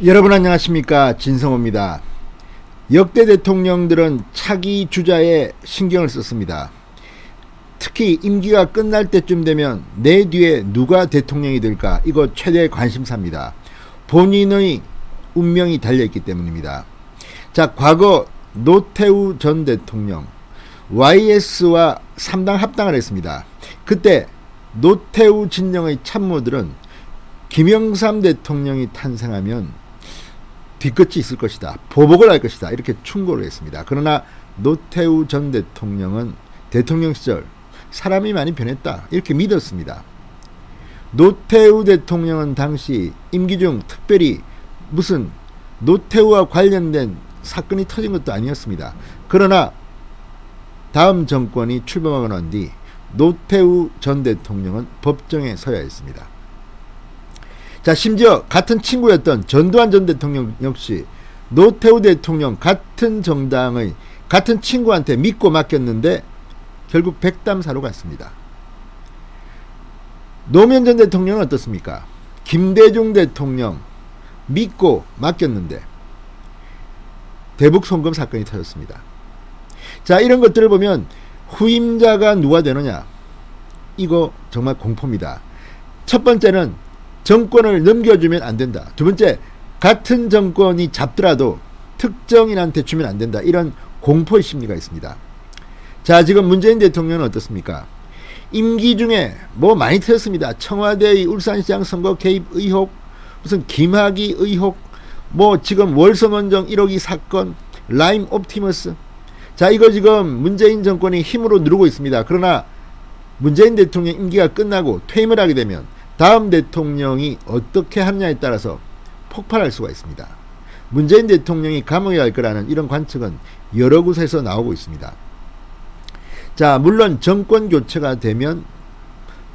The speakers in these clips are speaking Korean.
여러분 안녕하십니까, 진성호입니다. 역대 대통령들은 차기 주자에 신경을 썼습니다. 특히 임기가 끝날 때쯤 되면 내 뒤에 누가 대통령이 될까, 이거 최대 관심사입니다. 본인의 운명이 달려있기 때문입니다. 자, 과거 노태우 전 대통령 YS와 3당 합당을 했습니다. 그때 노태우 진영의 참모들은 김영삼 대통령이 탄생하면 뒤끝이 있을 것이다, 보복을 할 것이다, 이렇게 충고를 했습니다. 그러나 노태우 전 대통령은 대통령 시절 사람이 많이 변했다, 이렇게 믿었습니다. 노태우 대통령은 당시 임기 중 특별히 무슨 노태우와 관련된 사건이 터진 것도 아니었습니다. 그러나 다음 정권이 출범하고 난 뒤 노태우 전 대통령은 법정에 서야 했습니다. 자, 심지어 같은 친구였던 전두환 전 대통령 역시 노태우 대통령 같은 정당의 같은 친구한테 믿고 맡겼는데 결국 백담사로 갔습니다. 노무현 전 대통령은 어떻습니까? 김대중 대통령 믿고 맡겼는데 대북 송금 사건이 터졌습니다. 자, 이런 것들을 보면 후임자가 누가 되느냐, 이거 정말 공포입니다. 첫 번째는 정권을 넘겨주면 안 된다. 두 번째, 같은 정권이 잡더라도 특정인한테 주면 안 된다. 이런 공포의 심리가 있습니다. 자, 지금 문재인 대통령은 어떻습니까? 임기 중에 뭐 많이 터졌습니다. 청와대의 울산시장 선거 개입 의혹, 무슨 김학의 의혹, 뭐 지금 월성원정 1억 2 사건, 라임 옵티머스. 자, 이거 지금 문재인 정권이 힘으로 누르고 있습니다. 그러나 문재인 대통령 임기가 끝나고 퇴임을 하게 되면 다음 대통령이 어떻게 하느냐에 따라서 폭발할 수가 있습니다. 문재인 대통령이 감옥에 갈 거라는 이런 관측은 여러 곳에서 나오고 있습니다. 자, 물론 정권 교체가 되면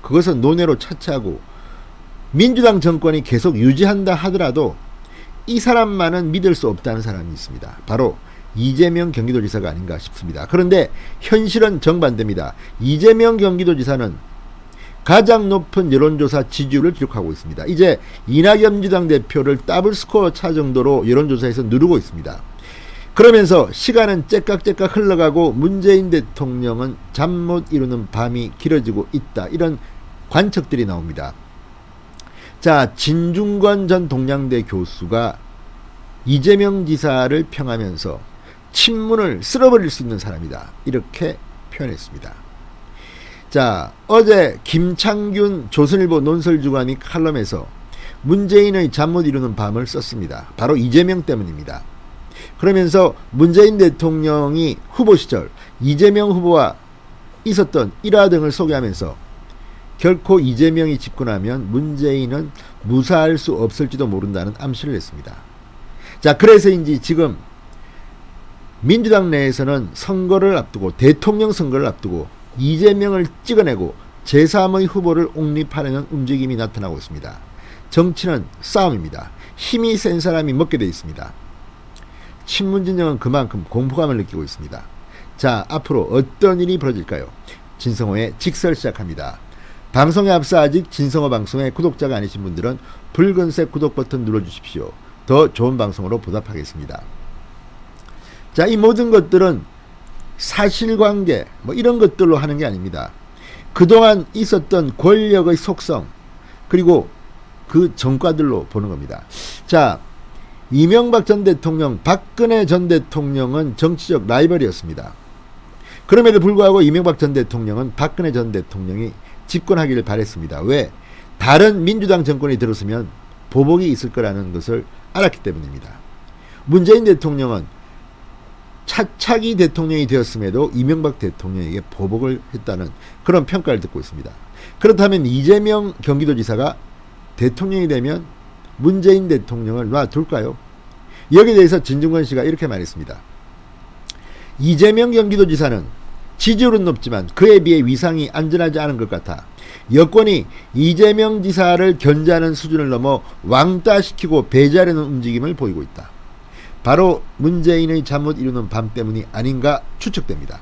그것은 논외로 차치하고 민주당 정권이 계속 유지한다 하더라도 이 사람만은 믿을 수 없다는 사람이 있습니다. 바로 이재명 경기도지사가 아닌가 싶습니다. 그런데 현실은 정반대입니다. 이재명 경기도지사는 가장 높은 여론조사 지지율을 기록하고 있습니다. 이제 이낙연 민주당 대표를 더블 스코어 차 정도로 여론조사에서 누르고 있습니다. 그러면서 시간은 째깍째깍 흘러가고 문재인 대통령은 잠 못 이루는 밤이 길어지고 있다, 이런 관측들이 나옵니다. 자, 진중권 전 동양대 교수가 이재명 지사를 평하면서 친문을 쓸어버릴 수 있는 사람이다, 이렇게 표현했습니다. 자, 어제 김창균 조선일보 논설주간이 칼럼에서 문재인의 잠 못 이루는 밤을 썼습니다. 바로 이재명 때문입니다. 그러면서 문재인 대통령이 후보 시절 이재명 후보와 있었던 일화 등을 소개하면서 결코 이재명이 집권하면 문재인은 무사할 수 없을지도 모른다는 암시를 했습니다. 자, 그래서인지 지금 민주당 내에서는 선거를 앞두고, 대통령 선거를 앞두고 이재명을 찍어내고 제3의 후보를 옹립하려는 움직임이 나타나고 있습니다. 정치는 싸움입니다. 힘이 센 사람이 먹게 되어 있습니다. 친문진영은 그만큼 공포감을 느끼고 있습니다. 자, 앞으로 어떤 일이 벌어질까요? 진성호의 직설 시작합니다. 방송에 앞서 아직 진성호 방송의 구독자가 아니신 분들은 붉은색 구독 버튼 눌러주십시오. 더 좋은 방송으로 보답하겠습니다. 자, 이 모든 것들은 사실관계 뭐 이런 것들로 하는 게 아닙니다. 그동안 있었던 권력의 속성, 그리고 그 전과들로 보는 겁니다. 자, 이명박 전 대통령, 박근혜 전 대통령은 정치적 라이벌이었습니다. 그럼에도 불구하고 이명박 전 대통령은 박근혜 전 대통령이 집권하기를 바랬습니다. 왜? 다른 민주당 정권이 들었으면 보복이 있을 거라는 것을 알았기 때문입니다. 문재인 대통령은 차차기 대통령이 되었음에도 이명박 대통령에게 보복을 했다는 그런 평가를 듣고 있습니다. 그렇다면 이재명 경기도지사가 대통령이 되면 문재인 대통령을 놔둘까요? 여기에 대해서 진중권 씨가 이렇게 말했습니다. 이재명 경기도지사는 지지율은 높지만 그에 비해 위상이 안전하지 않은 것 같아 여권이 이재명 지사를 견제하는 수준을 넘어 왕따시키고 배제하려는 움직임을 보이고 있다. 바로 문재인의 잠 못 이루는 밤 때문이 아닌가 추측됩니다.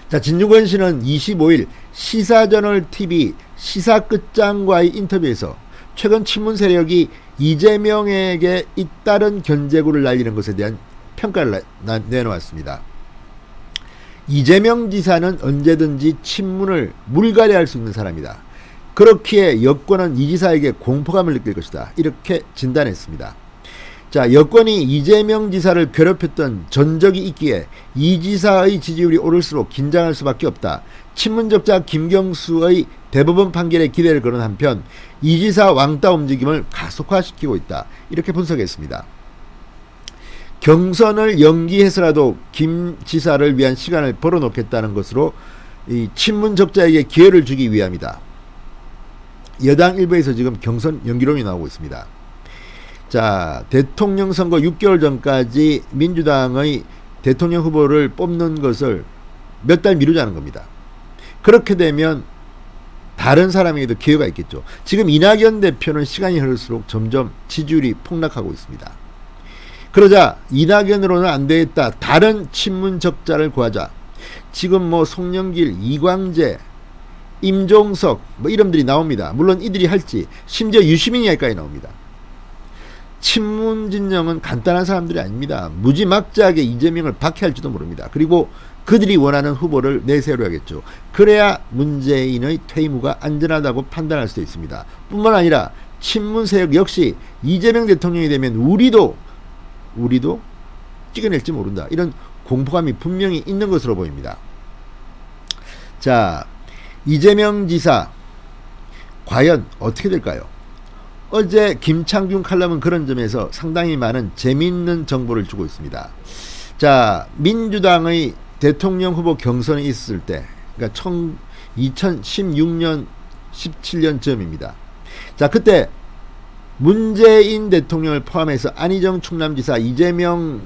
자, 진중권 씨는 25일 시사저널 TV 시사 끝장과의 인터뷰에서 최근 친문 세력이 이재명에게 잇따른 견제구를 날리는 것에 대한 평가를 내놓았습니다. 이재명 지사는 언제든지 친문을 물갈이할 수 있는 사람이다. 그렇기에 여권은 이 지사에게 공포감을 느낄 것이다. 이렇게 진단했습니다. 자, 여권이 이재명 지사를 괴롭혔던 전적이 있기에 이 지사의 지지율이 오를수록 긴장할 수밖에 없다. 친문적자 김경수의 대법원 판결에 기대를 거는 한편 이 지사 왕따 움직임을 가속화시키고 있다. 이렇게 분석했습니다. 경선을 연기해서라도 김 지사를 위한 시간을 벌어놓겠다는 것으로 이 친문 적자에게 기회를 주기 위함이다. 여당 일부에서 지금 경선 연기론이 나오고 있습니다. 자, 대통령 선거 6개월 전까지 민주당의 대통령 후보를 뽑는 것을 몇 달 미루자는 겁니다. 그렇게 되면 다른 사람에게도 기회가 있겠죠. 지금 이낙연 대표는 시간이 흐를수록 점점 지지율이 폭락하고 있습니다. 그러자 이낙연으로는 안 되겠다. 다른 친문 적자를 구하자. 지금 뭐 송영길, 이광재, 임종석 뭐 이름들이 나옵니다. 물론 이들이 할지 심지어 유시민 이야기까지 나옵니다. 친문 진영은 간단한 사람들이 아닙니다. 무지막지하게 이재명을 박해할지도 모릅니다. 그리고 그들이 원하는 후보를 내세워야겠죠. 그래야 문재인의 퇴임 후가 안전하다고 판단할 수 있습니다. 뿐만 아니라 친문 세력 역시 이재명 대통령이 되면 우리도 찍어낼지 모른다. 이런 공포감이 분명히 있는 것으로 보입니다. 자, 이재명 지사 과연 어떻게 될까요? 어제 김창균 칼럼은 그런 점에서 상당히 많은 재미있는 정보를 주고 있습니다. 자, 민주당의 대통령 후보 경선이 있을 때, 그러니까 2016년, 17년쯤입니다. 자, 그때 문재인 대통령을 포함해서 안희정 충남지사, 이재명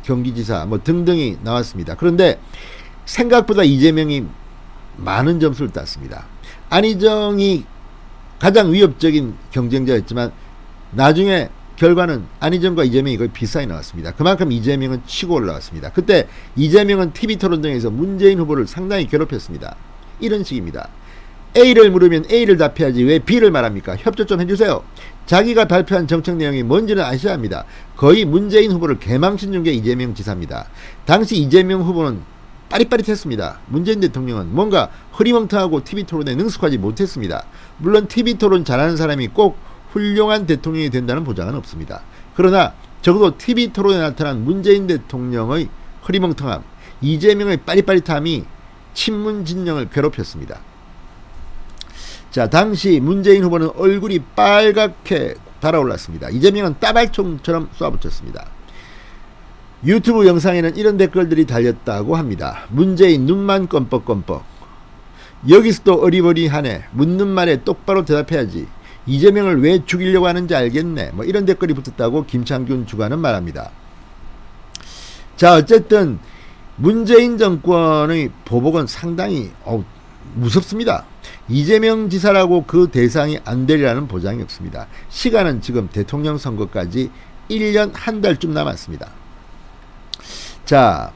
경기지사 뭐 등등이 나왔습니다. 그런데 생각보다 이재명이 많은 점수를 땄습니다. 안희정이 가장 위협적인 경쟁자였지만 나중에 결과는 안희정과 이재명이 거의 비슷하게 나왔습니다. 그만큼 이재명은 치고 올라왔습니다. 그때 이재명은 TV토론 등에서 문재인 후보를 상당히 괴롭혔습니다. 이런 식입니다. A를 물으면 A를 답해야지 왜 B를 말합니까? 협조 좀 해주세요. 자기가 발표한 정책 내용이 뭔지는 아셔야 합니다. 거의 문재인 후보를 개망신 준 게 이재명 지사입니다. 당시 이재명 후보는 빠릿빠릿했습니다. 문재인 대통령은 뭔가 흐리멍텅하고 TV토론에 능숙하지 못했습니다. 물론 TV토론 잘하는 사람이 꼭 훌륭한 대통령이 된다는 보장은 없습니다. 그러나 적어도 TV토론에 나타난 문재인 대통령의 흐리멍텅함, 이재명의 빠릿빠릿함이 친문 진영을 괴롭혔습니다. 자, 당시 문재인 후보는 얼굴이 빨갛게 달아올랐습니다. 이재명은 따발총처럼 쏘아붙였습니다. 유튜브 영상에는 이런 댓글들이 달렸다고 합니다. 문재인 눈만 껌뻑껌뻑. 여기서도 어리버리하네. 묻는 말에 똑바로 대답해야지. 이재명을 왜 죽이려고 하는지 알겠네. 뭐 이런 댓글이 붙었다고 김창균 주관은 말합니다. 자, 어쨌든 문재인 정권의 보복은 상당히 무섭습니다. 이재명 지사라고 그 대상이 안 되리라는 보장이 없습니다. 시간은 지금 대통령 선거까지 1년 한 달쯤 남았습니다. 자,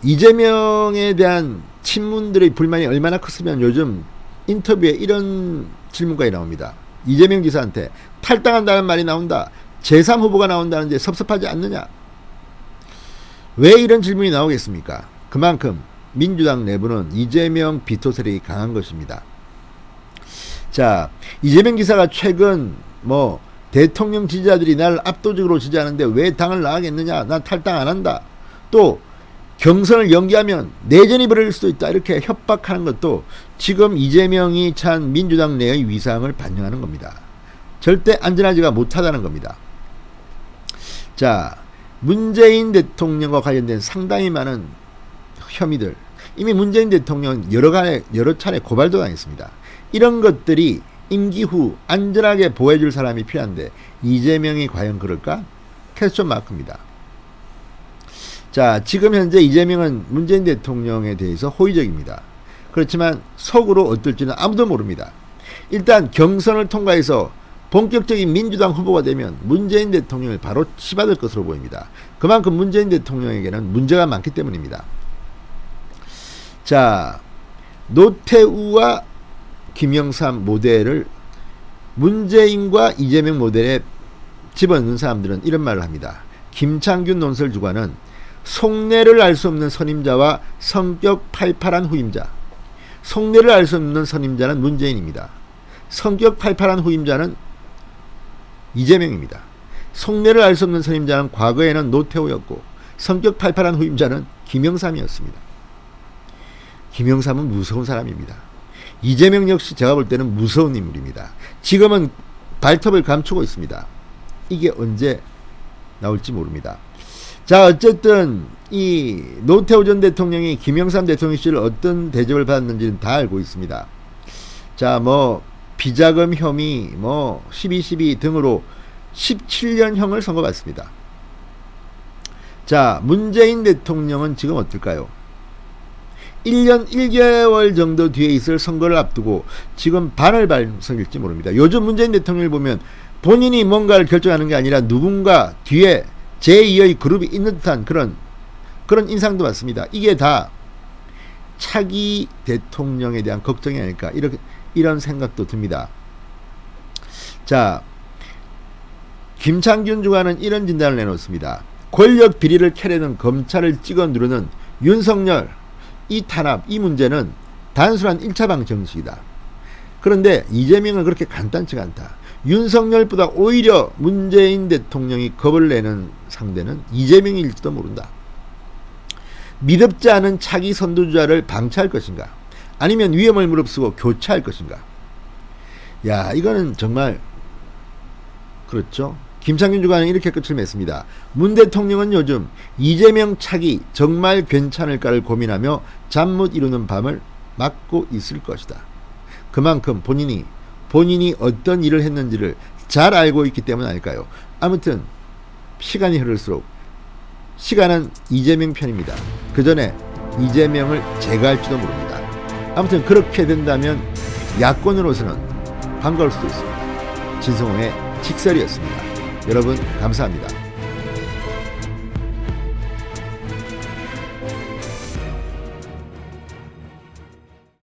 이재명에 대한 친문들의 불만이 얼마나 컸으면 요즘 인터뷰에 이런 질문까지 나옵니다. 이재명 지사한테 탈당한다는 말이 나온다. 제3후보가 나온다는데 섭섭하지 않느냐? 왜 이런 질문이 나오겠습니까? 그만큼 민주당 내부는 이재명 비토 세력이 강한 것입니다. 자, 이재명 지사가 최근 뭐 대통령 지지자들이 나를 압도적으로 지지하는데 왜 당을 나가겠느냐? 난 탈당 안 한다. 또 경선을 연기하면 내전이 벌어질 수도 있다. 이렇게 협박하는 것도 지금 이재명이 찬 민주당 내의 위상을 반영하는 겁니다. 절대 안전하지가 못하다는 겁니다. 자, 문재인 대통령과 관련된 상당히 많은 혐의들, 이미 문재인 대통령은 여러 차례 고발도 당했습니다. 이런 것들이 임기 후 안전하게 보호해줄 사람이 필요한데 이재명이 과연 그럴까? 퀘스천 마크입니다. 자, 지금 현재 이재명은 문재인 대통령에 대해서 호의적입니다. 그렇지만 속으로 어떨지는 아무도 모릅니다. 일단 경선을 통과해서 본격적인 민주당 후보가 되면 문재인 대통령을 바로 치받을 것으로 보입니다. 그만큼 문재인 대통령에게는 문제가 많기 때문입니다. 자, 노태우와 김영삼 모델을 문재인과 이재명 모델에 집어넣는 사람들은 이런 말을 합니다. 김창균 논설 주관은 속내를 알 수 없는 선임자와 성격 팔팔한 후임자. 속내를 알 수 없는 선임자는 문재인입니다. 성격 팔팔한 후임자는 이재명입니다. 속내를 알 수 없는 선임자는 과거에는 노태우였고 성격 팔팔한 후임자는 김영삼이었습니다. 김영삼은 무서운 사람입니다. 이재명 역시 제가 볼 때는 무서운 인물입니다. 지금은 발톱을 감추고 있습니다. 이게 언제 나올지 모릅니다. 자, 어쨌든 이 노태우 전 대통령이 김영삼 대통령 씨를 어떤 대접을 받았는지는 다 알고 있습니다. 자, 뭐 비자금 혐의, 뭐 12.12 등으로 17년형을 선고받습니다. 자, 문재인 대통령은 지금 어떨까요? 1년 1개월 정도 뒤에 있을 선거를 앞두고 지금 반을 발성일지 모릅니다. 요즘 문재인 대통령을 보면 본인이 뭔가를 결정하는 게 아니라 누군가 뒤에 제2의 그룹이 있는 듯한 그런 인상도 받습니다. 이게 다 차기 대통령에 대한 걱정이 아닐까 이런 생각도 듭니다. 자, 김창균 주관은 이런 진단을 내놓습니다. 권력 비리를 캐려는 검찰을 찍어 누르는 윤석열 이 탄압, 이 문제는 단순한 1차방 정식이다. 그런데 이재명은 그렇게 간단치가 않다. 윤석열보다 오히려 문재인 대통령이 겁을 내는 상대는 이재명일지도 모른다. 미덥지 않은 차기 선두주자를 방치할 것인가? 아니면 위험을 무릅쓰고 교체할 것인가? 야, 이거는 정말 그렇죠. 김창균 주관은 이렇게 끝을 맺습니다. 문 대통령은 요즘 이재명 차기 정말 괜찮을까를 고민하며 잠 못 이루는 밤을 맞고 있을 것이다. 그만큼 본인이 어떤 일을 했는지를 잘 알고 있기 때문 아닐까요? 아무튼 시간이 흐를수록 시간은 이재명 편입니다. 그 전에 이재명을 제거할지도 모릅니다. 아무튼 그렇게 된다면 야권으로서는 반가울 수도 있습니다. 진성호의 직설이었습니다. 여러분 감사합니다.